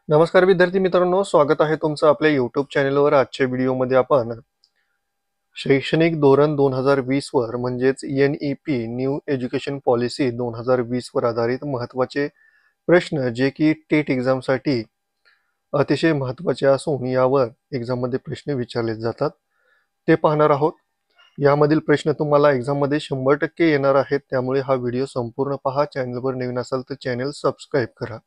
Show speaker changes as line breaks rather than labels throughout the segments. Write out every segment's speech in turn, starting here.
नमस्कार विद्यार्थी मित्रांनो, स्वागत आहे तुमचं आपल्या YouTube चॅनलवर। आजच्या व्हिडिओमध्ये आपण शैक्षणिक धोरण 2020 वर म्हणजेच NEP न्यू एज्युकेशन पॉलिसी 2020 वर आधारित महत्त्वाचे प्रश्न जे की टेट एक्झामसाठी अतिशय महत्त्वाचे असून यावर एक्झाममध्ये प्रश्न विचारले जातात ते पाहणार आहोत। यामधील प्रश्न तुम्हाला एक्झाममध्ये 100% येणार आहेत, त्यामुळे हा व्हिडिओ संपूर्ण पहा। चॅनलवर नवीन असाल तर चॅनल सबस्क्राईब करा।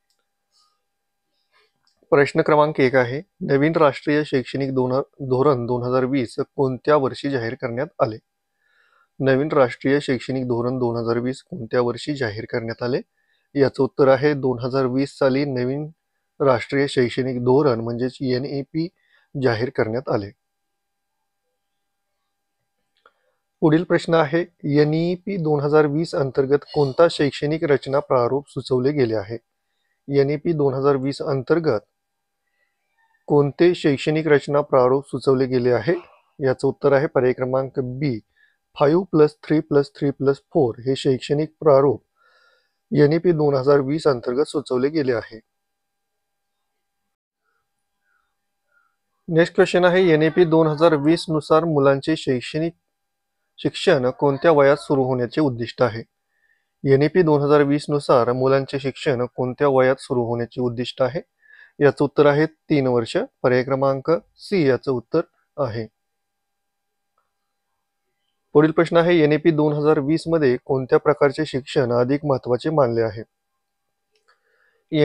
प्रश्न क्रमांक 1 आहे, नवीन राष्ट्रीय शैक्षणिक धोरण 2020 कोणत्या वर्षी जाहीर करण्यात आले? नवीन राष्ट्रीय शैक्षणिक धोरण 2020 कोणत्या वर्षी जाहीर करण्यात आले? याचं उत्तर आहे 2020 साली नवीन राष्ट्रीय शैक्षणिक धोरण म्हणजेच NEP जाहीर करण्यात आले। पुढील प्रश्न आहे, NEP 2020 अंतर्गत कोणता शैक्षणिक रचना प्रारूप सुचवले गेले आहे? NEP 2020 अंतर्गत कोणते शैक्षणिक रचना प्रारूप सुचवले गेले आहे? याचं उत्तर आहे पर्याय क्रमांक बी, 5+3+3+4 हे शैक्षणिक प्रारूप NEP 2020 अंतर्गत सुचवले गेले आहे। नेक्स्ट क्वेश्चन आहे, NEP 2020 नुसार मुलांचे शिक्षण कोणत्या वयात सुरू होण्याचे उद्दिष्ट आहे? NEP 2020 नुसार मुलांचे शिक्षण कोणत्या वयात सुरू होण्याचे उद्दिष्ट आहे? याचं उत्तर आहे 3 वर्ष। पर्याय क्रमांक सी याचं उत्तर आहे। पुढील प्रश्न आहे, NEP 2020 मध्ये कोणत्या प्रकारचे शिक्षण अधिक महत्त्वाचे मानले आहे?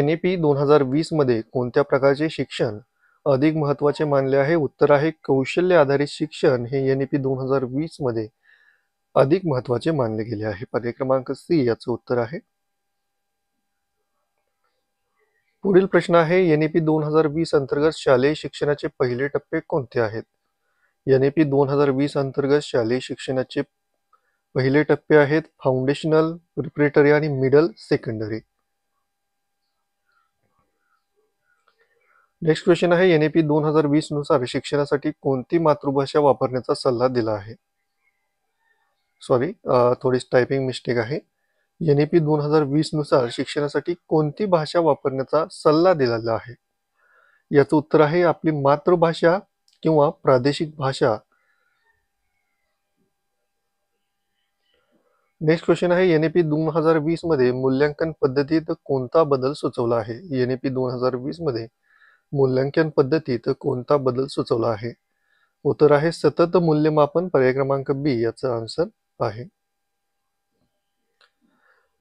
NEP 2020 मध्ये कोणत्या प्रकारचे शिक्षण अधिक महत्त्वाचे मानले आहे? उत्तर आहे कौशल्य आधारित शिक्षण हे NEP 2020 मध्ये अधिक महत्त्वाचे मानले गेले आहे। पर्याय क्रमांक सी याचं उत्तर आहे। पुढील प्रश्न आहे, NEP 2020 अंतर्गत शालेय शिक्षणाचे पहिले टप्पे कोणते आहेत? NEP 2020 अंतर्गत शालेय शिक्षणाचे पहिले टप्पे आहेत फाउंडेशनल, प्रिपरेटरी आणि मिडल सेकंडरी। नेक्स्ट क्वेश्चन आहे, NEP 2020 नुसार शिक्षणासाठी कोणती मातृभाषा वापरण्याचा सल्ला दिला आहे? सॉरी, थोडी टायपिंग मिस्टेक आहे। NEP 2020 नुसार शिक्षणासाठी कोणती भाषा वापरण्याचा सल्ला दिलेला आहे? याचं उत्तर आहे आपली मातृभाषा किंवा प्रादेशिक भाषा। नेक्स्ट क्वेश्चन आहे, NEP 2020 मध्ये मूल्यांकन पद्धतीत कोणता बदल सुचवला आहे? NEP 2020 मध्ये मूल्यांकन पद्धतीत कोणता बदल सुचवला आहे? उत्तर आहे सतत मूल्यमापन। पर्याय क्रमांक बी याचा आन्सर आहे।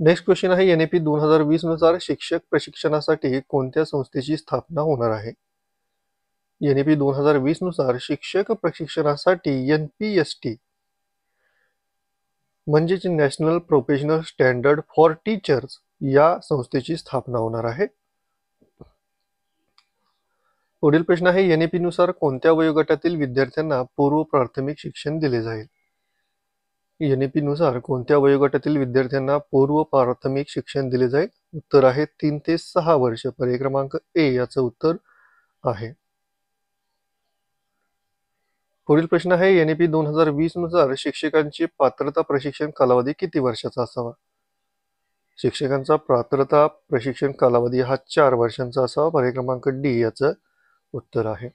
नेक्स्ट क्वेश्चन आहे, NEP 2020 नुसार शिक्षक प्रशिक्षणासाठी कोणत्या संस्थेची स्थापना होणार आहे? NEP 2020 नुसार शिक्षक प्रशिक्षणासाठी NPST म्हणजेच national professional standard for teachers या संस्थेची स्थापना होणार आहे। पुढील प्रश्न आहे, NEP नुसार कोणत्या वयोगटातील विद्यार्थ्यांना पूर्व प्राथमिक शिक्षण दिले जाईल? NEP नुसार कोणत्या वयोगटातील विद्यार्थ्यांना पूर्व प्राथमिक शिक्षण दिले जाईल? उत्तर आहे 3 ते 6 वर्ष। पर्याय क्रमांक ए याचं उत्तर आहे। पुढील प्रश्न आहे, NEP 2020 नुसार शिक्षकांची पात्रता प्रशिक्षण कालावधी किती वर्षाचा असावा? शिक्षकांचा पात्रता प्रशिक्षण कालावधी हा 4 वर्षांचा असावा। पर्याय क्रमांक डी याचं उत्तर आहे।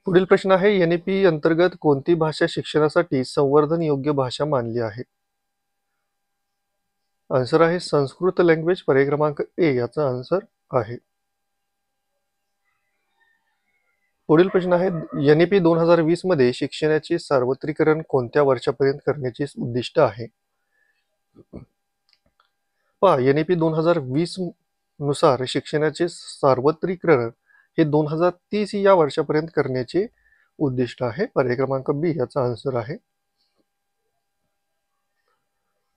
पुढील प्रश्न आहे, NEP अंतर्गत कोणती भाषा शिक्षणासाठी संवर्धन योग्य भाषा मानली आहे? आन्सर आहे संस्कृत लँग्वेज। पर्याय क्रमांक ए याचा आन्सर आहे। पुढील प्रश्न आहे, NEP 2020 मध्ये शिक्षणाचे सार्वत्रिकरण कोणत्या वर्षापर्यंत करण्याचे उद्दिष्ट आहे? पहा, NEP 2020 नुसार शिक्षणाचे सार्वत्रिकरण हे 2030 या वर्षापर्यंत करण्याचे उद्दिष्ट आहे। पर्याय क्रमांक बी याचा आन्सर आहे।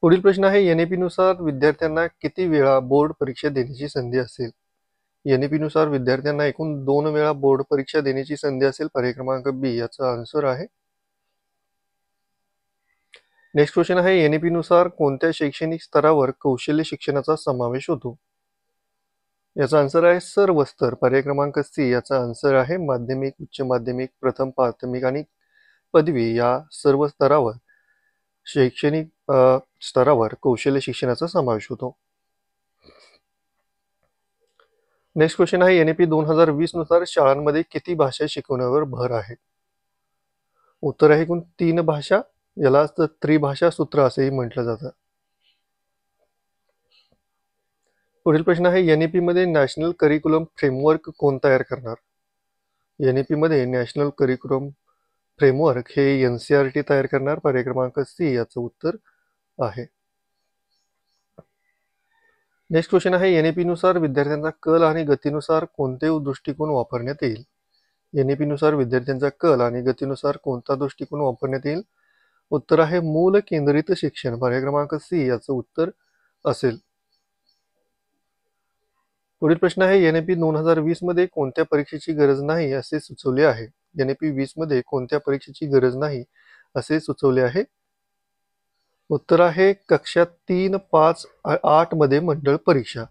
पुढील प्रश्न आहे, NEP नुसार विद्यार्थ्यांना किती वेळा बोर्ड परीक्षा देण्याची संधी असेल? NEP नुसार विद्यार्थ्यांना एकूण 2 वेळा बोर्ड परीक्षा देण्याची संधी असेल। पर्याय क्रमांक बी याचा आन्सर आहे। नेक्स्ट क्वेश्चन आहे, NEP नुसार कोणत्या शैक्षणिक स्तरावर कौशल्य शिक्षणाचा समावेश होतो? याचा आन्सर आहे सर्व स्तर। पर्याय क्रमांक सी याचा आन्सर आहे। माध्यमिक, उच्च माध्यमिक, प्रथम प्राथमिक आणि पदवी या सर्व स्तरावर शैक्षणिक स्तरावर कौशल्य शिक्षणाचा समावेश होतो। नेक्स्ट क्वेश्चन आहे NEP 2020 नुसार शाळांमध्ये किती भाषा शिकवण्यावर भर आहे? उत्तर आहे एकूण 3 भाषा, याला त्रिभाषा सूत्र असेही म्हटलं जातं. पुढील प्रश्न आहे NEP मध्ये नॅशनल करिक्युलम फ्रेमवर्क कोण तयार करणार? NEP मध्ये नॅशनल करिक्युलम फ्रेमवर्क हे NCERT तयार करणार. पर्याय क्रमांक सी याचं उत्तर आहे. नेक्स्ट क्वेश्चन आहे NEP नुसार विद्यार्थ्यांचा कल आणि गतीनुसार कोणते दृष्टिकोन वापरण्यात येईल? NEP नुसार विद्यार्थ्यांचा कल आणि गतीनुसार कोणता दृष्टिकोन वापरण्यात येईल? उत्तर आहे मूल केंद्रित शिक्षण. पर्याय क्रमांक सी याचं उत्तर असेल. पुढील प्रश्न आहे NEP 2020 मध्ये कोणत्या परीक्षेची गरज नाही असे सुचवले आहे? NEP 20 मध्ये कोणत्या परीक्षेची गरज नाही असे सुचवले आहे? उत्तर आहे कक्षा 3, 5, 8 मध्ये मंडळ परीक्षा.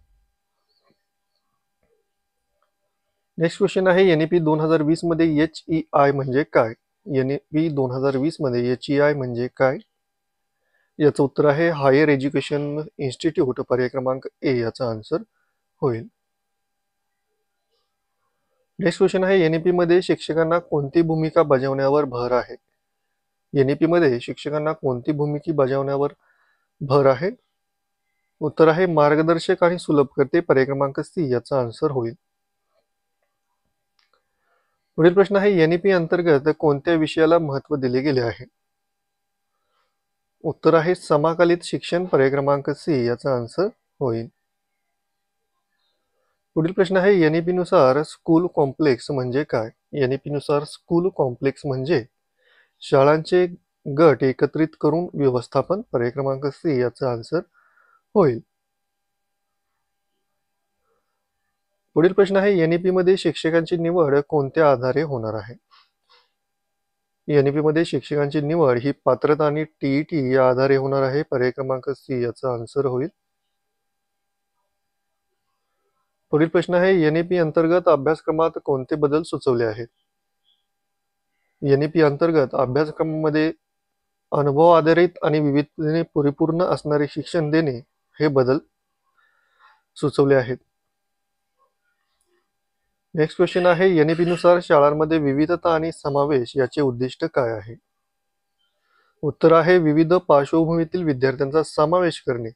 नेक्स्ट क्वेश्चन आहे NEP 2020 मध्ये HEI म्हणजे काय? NEP 2020 मध्ये HEI म्हणजे काय? याचं उत्तर आहे हायर एज्युकेशन इन्स्टिट्यूट. पर्याय क्रमांक ए याचा आन्सर होईल. नेक्स्ट क्वेश्चन आहे NEP मध्ये शिक्षकांना कोणती भूमिका बजावण्यावर भर आहे? NEP मध्ये शिक्षकांना कोणती भूमिका बजावण्यावर भर आहे? उत्तर आहे मार्गदर्शक आणि सुलभकर्ते. पर्याय क्रमांक सी याचा आन्सर होईल. पुढील प्रश्न आहे NEP अंतर्गत कोणत्या विषयाला महत्त्व दिले गेले आहे? उत्तर आहे समाकलित शिक्षण. पर्याय क्रमांक सी याचा आन्सर होईल. पुढील प्रश्न आहे NEP नुसार स्कूल कॉम्प्लेक्स म्हणजे काय? NEP नुसार स्कूल कॉम्प्लेक्स म्हणजे शाळांचे गट एकत्रित करून व्यवस्थापन. पर्याय क्रमांक सी याचा आन्सर होईल. पुढील प्रश्न आहे NEP मध्ये शिक्षकांची निवड कोणत्या आधारे होणार आहे? NEP मध्ये शिक्षकांची निवड ही पात्रता आणि TET या आधारे होणार आहे. पर्याय क्रमांक सी याचा आन्सर होईल. पुढील प्रश्न आहे NEP अंतर्गत अभ्यासक्रमात कोणते बदल सुचवले आहेत? NEP अंतर्गत अभ्यासक्रमामध्ये अनुभव आधारित आणि विविधतेने परिपूर्ण असणारे शिक्षण देणे हे बदल सुचवले आहेत. नेक्स्ट क्वेश्चन आहे NEP नुसार शाळांमध्ये विविधता आणि समावेश याचे उद्दिष्ट काय आहे? उत्तर आहे विविध पार्श्वभूमीतील विद्यार्थ्यांचा समावेश करणे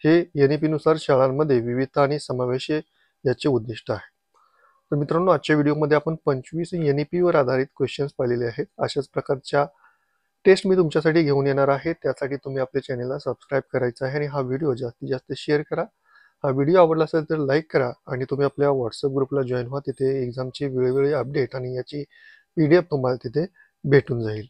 हे NEP नुसार शाळांमध्ये विविधता आणि समावेश याचे उद्दिष्ट आहे. तर मित्रांनो, आजच्या व्हिडिओमध्ये आपण 25 NEP वर आधारित क्वेश्चन्स पाहिलेले आहेत. अशाच प्रकारच्या टेस्ट मी तुमच्यासाठी घेऊन येणार आहे. त्यासाठी तुम्ही आपल्या चॅनलला सबस्क्राईब करायचं आहे आणि हा व्हिडिओ जास्तीत जास्त शेअर करा. हा व्हिडिओ आवडला असेल तर लाईक करा आणि तुम्ही आपल्या व्हॉट्सअप ग्रुपला जॉईन व्हा. तिथे एक्झामची वेळोवेळी अपडेट आणि याची PDF तुम्हाला तिथे भेटून जाईल.